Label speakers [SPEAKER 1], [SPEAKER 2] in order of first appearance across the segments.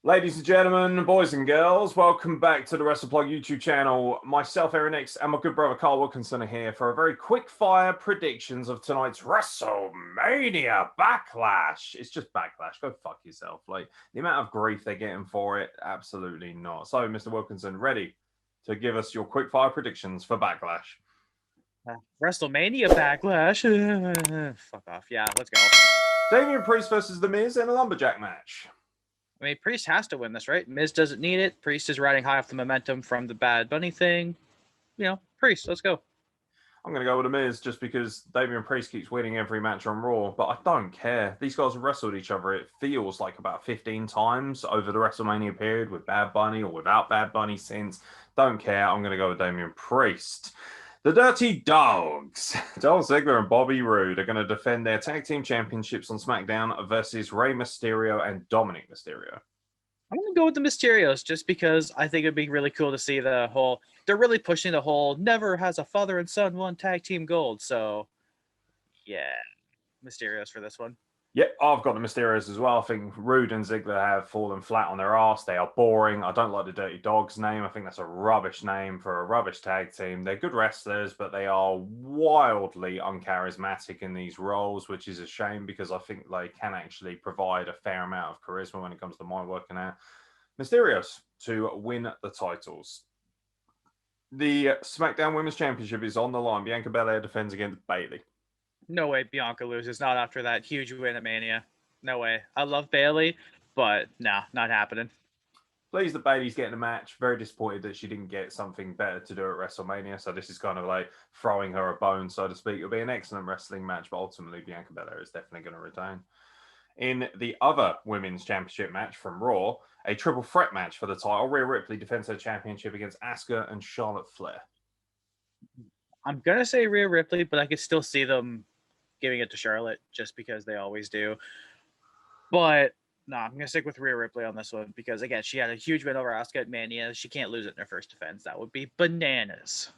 [SPEAKER 1] Ladies and gentlemen, boys and girls, welcome back to the WrestlePlug YouTube channel. Myself, Aeron and my good brother Kyle Wilkinson are here for a very quick fire predictions of tonight's WrestleMania Backlash. It's just Backlash. Go fuck yourself. Like, the amount of grief they're getting for it, absolutely not. So, Mr. Wilkinson, ready to give us your quick fire predictions for Backlash?
[SPEAKER 2] WrestleMania Backlash. Fuck off. Yeah, let's go.
[SPEAKER 1] Damian Priest versus The Miz in a lumberjack match.
[SPEAKER 2] I mean, Priest has to win this, right? Miz doesn't need it. Priest is riding high off the momentum from the Bad Bunny thing. You know, Priest, let's go.
[SPEAKER 1] I'm going to go with The Miz just because Damian Priest keeps winning every match on Raw, but I don't care. These guys have wrestled each other, it feels like about 15 times over the WrestleMania period with Bad Bunny or without Bad Bunny since. Don't care. I'm going to go with Damian Priest. The Dirty Dogs, Dolph Ziggler and Bobby Roode, are going to defend their tag team championships on SmackDown versus Rey Mysterio and Dominic Mysterio.
[SPEAKER 2] I'm going to go with the Mysterios just because I think it'd be really cool to see the whole... They're really pushing the whole never has a father and son won tag team gold. So, yeah, Mysterios for this one.
[SPEAKER 1] Yep, I've got the Mysterios as well. I think Roode and Ziggler have fallen flat on their ass. They are boring. I don't like the Dirty Dogs name. I think that's a rubbish name for a rubbish tag team. They're good wrestlers, but they are wildly uncharismatic in these roles, which is a shame because I think they can actually provide a fair amount of charisma when it comes to my working out. Mysterios to win the titles. The SmackDown Women's Championship is on the line. Bianca Belair defends against Bayley.
[SPEAKER 2] No way Bianca loses. Not after that huge win at Mania. No way. I love Bayley, but nah, not happening.
[SPEAKER 1] Pleased that Bayley's getting a match. Very disappointed that she didn't get something better to do at WrestleMania. So this is kind of like throwing her a bone, so to speak. It'll be an excellent wrestling match, but ultimately Bianca Belair is definitely going to retain. In the other Women's Championship match from Raw, a triple threat match for the title, Rhea Ripley defends her championship against Asuka and Charlotte Flair.
[SPEAKER 2] I'm going to say Rhea Ripley, but I could still see them giving it to Charlotte just because they always do. But no, I'm going to stick with Rhea Ripley on this one because, again, she had a huge win over Asuka at Mania. She can't lose it in her first defense. That would be bananas.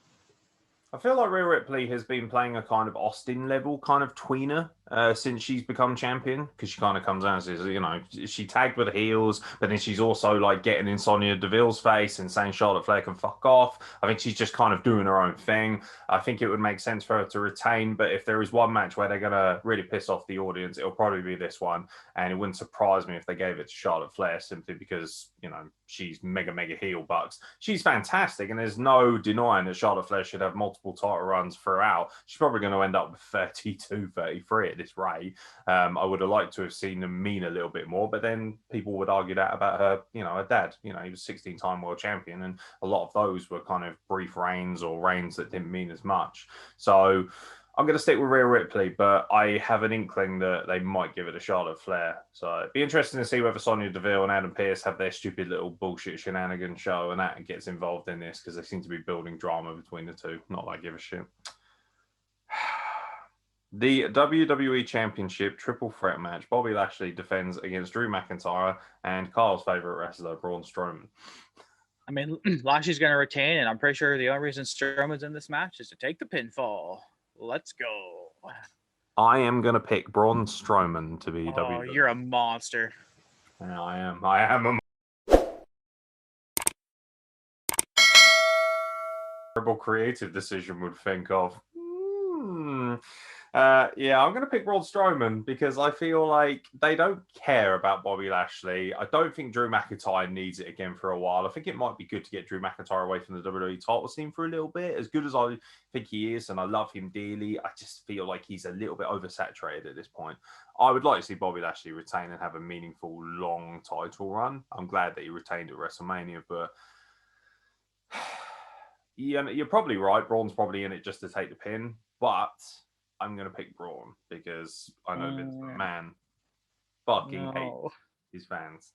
[SPEAKER 1] I feel like Rhea Ripley has been playing a kind of Austin level kind of tweener since she's become champion, because she kind of comes out and says, you know, she tagged with the heels, but then she's also like getting in Sonya Deville's face and saying Charlotte Flair can fuck off. I think she's just kind of doing her own thing. I think it would make sense for her to retain, but if there is one match where they're going to really piss off the audience, it'll probably be this one, and it wouldn't surprise me if they gave it to Charlotte Flair simply because, you know, she's mega heel bucks. She's fantastic, and there's no denying that Charlotte Flair should have multiple title runs throughout. She's probably going to end up with 32, 33 at this rate. I would have liked to have seen them mean a little bit more, but then people would argue that about her, you know, her dad. You know, he was 16-time world champion, and a lot of those were kind of brief reigns or reigns that didn't mean as much. So I'm going to stick with Rhea Ripley, but I have an inkling that they might give it to Charlotte Flair. So it'd be interesting to see whether Sonya Deville and Adam Pearce have their stupid little bullshit shenanigans show and that gets involved in this, because they seem to be building drama between the two. Not that I give a shit. The WWE Championship triple threat match. Bobby Lashley defends against Drew McIntyre and Kyle's favorite wrestler, Braun Strowman.
[SPEAKER 2] I mean, Lashley's going to retain, and I'm pretty sure the only reason Strowman's in this match is to take the pinfall. Let's go.
[SPEAKER 1] I am going to pick Braun Strowman to be WWE.
[SPEAKER 2] You're a monster.
[SPEAKER 1] Yeah, I am. I am a terrible creative decision would think of. Yeah, I'm going to pick Braun Strowman because I feel like they don't care about Bobby Lashley. I don't think Drew McIntyre needs it again for a while. I think it might be good to get Drew McIntyre away from the WWE title scene for a little bit. As good as I think he is, and I love him dearly, I just feel like he's a little bit oversaturated at this point. I would like to see Bobby Lashley retain and have a meaningful, long title run. I'm glad that he retained at WrestleMania, but yeah, you're probably right. Braun's probably in it just to take the pin, but I'm going to pick Braun because I know Vince McMahon fucking hates his fans.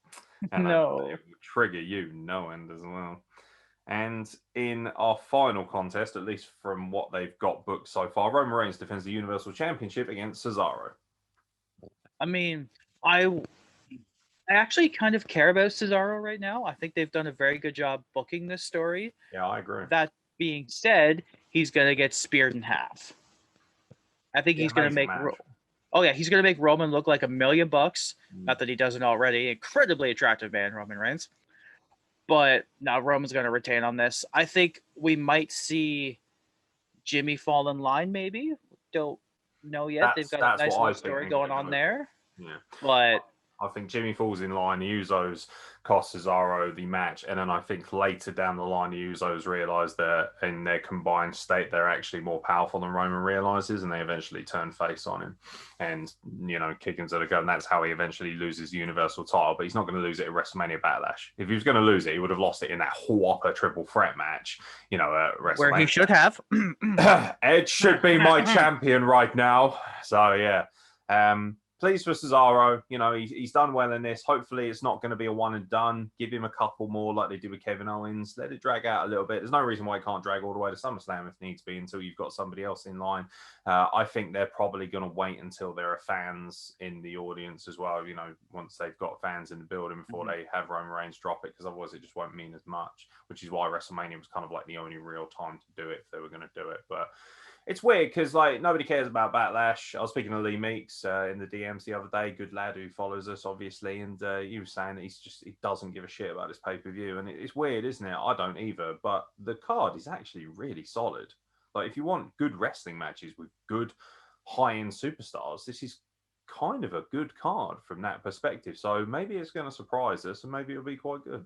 [SPEAKER 1] And it will trigger you no end as well. And in our final contest, at least from what they've got booked so far, Roman Reigns defends the Universal Championship against Cesaro.
[SPEAKER 2] I mean, I actually kind of care about Cesaro right now. I think they've done a very good job booking this story.
[SPEAKER 1] Yeah, I agree.
[SPEAKER 2] That being said, he's going to get speared in half. I think he's going to make Oh yeah, he's gonna make Roman look like $1 million.
[SPEAKER 1] Mm.
[SPEAKER 2] Not that he doesn't already. Incredibly attractive man, Roman Reigns. But now Roman's gonna retain on this. I think we might see Jimmy fall in line. Maybe don't know yet. They've got a
[SPEAKER 1] That's
[SPEAKER 2] nice
[SPEAKER 1] what I
[SPEAKER 2] little
[SPEAKER 1] think
[SPEAKER 2] story
[SPEAKER 1] they're
[SPEAKER 2] going
[SPEAKER 1] gonna
[SPEAKER 2] on
[SPEAKER 1] go.
[SPEAKER 2] there.
[SPEAKER 1] Yeah.
[SPEAKER 2] But
[SPEAKER 1] I think Jimmy falls in line. The Usos cost Cesaro the match, and then I think later down the line, the Usos realize that in their combined state, they're actually more powerful than Roman realizes, and they eventually turn face on him, and kick him to the gut. And that's how he eventually loses the Universal title. But he's not going to lose it at WrestleMania Backlash. If he was going to lose it, he would have lost it in that whopper triple threat match, at
[SPEAKER 2] where he
[SPEAKER 1] WrestleMania.
[SPEAKER 2] should have.
[SPEAKER 1] Edge should be my champion right now. So yeah. Pleased for Cesaro. He's done well in this. Hopefully, it's not going to be a one and done. Give him a couple more like they did with Kevin Owens. Let it drag out a little bit. There's no reason why it can't drag all the way to SummerSlam if needs be until you've got somebody else in line. I think they're probably going to wait until there are fans in the audience as well. Once they've got fans in the building before they have Roman Reigns drop it, because otherwise it just won't mean as much. Which is why WrestleMania was kind of like the only real time to do it if they were going to do it. But it's weird because nobody cares about Backlash. I was speaking to Lee Meeks in the DMs the other day, good lad who follows us obviously, and he was saying that he doesn't give a shit about this pay-per-view, and it's weird, isn't it? I don't either, but the card is actually really solid. Like if you want good wrestling matches with good high-end superstars, this is kind of a good card from that perspective. So maybe it's going to surprise us, and maybe it'll be quite good.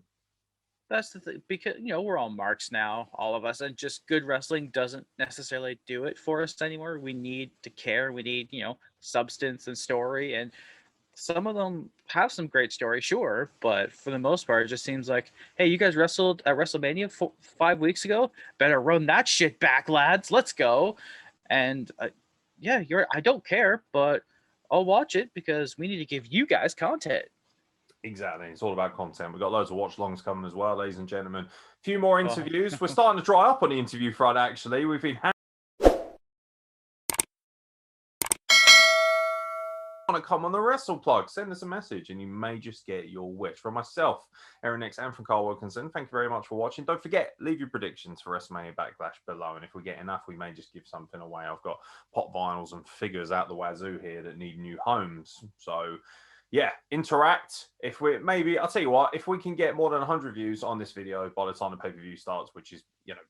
[SPEAKER 2] That's the thing, because we're all marks now, all of us, and just good wrestling doesn't necessarily do it for us anymore. We need to care. We need substance and story, and some of them have some great story, sure, but for the most part, it just seems like, hey, you guys wrestled at WrestleMania 5 weeks ago. Better run that shit back, lads. Let's go. And yeah, I don't care, but I'll watch it because we need to give you guys content.
[SPEAKER 1] Exactly. It's all about content. We've got loads of watch longs coming as well, ladies and gentlemen. A few more
[SPEAKER 2] Oh.
[SPEAKER 1] interviews. We're starting to dry up on the interview front, actually. We've been want to come on the Wrestle Plug, send us a message and you may just get your wish. From myself, Aeron and from Kyle Wilkinson, thank you very much for watching. Don't forget, leave your predictions for WrestleMania Backlash below, and if we get enough, we may just give something away. I've got pop vinyls and figures out the wazoo here that need new homes. So yeah, interact. If I'll tell you what, if we can get more than 100 views on this video by the time the pay-per-view starts, which is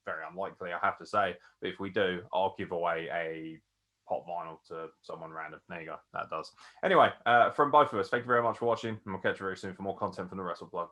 [SPEAKER 1] very unlikely, I have to say, but if we do, I'll give away a pop vinyl to someone random. There you go. That does. Anyway, from both of us, thank you very much for watching, and we'll catch you very soon for more content from the Wrestle Plug.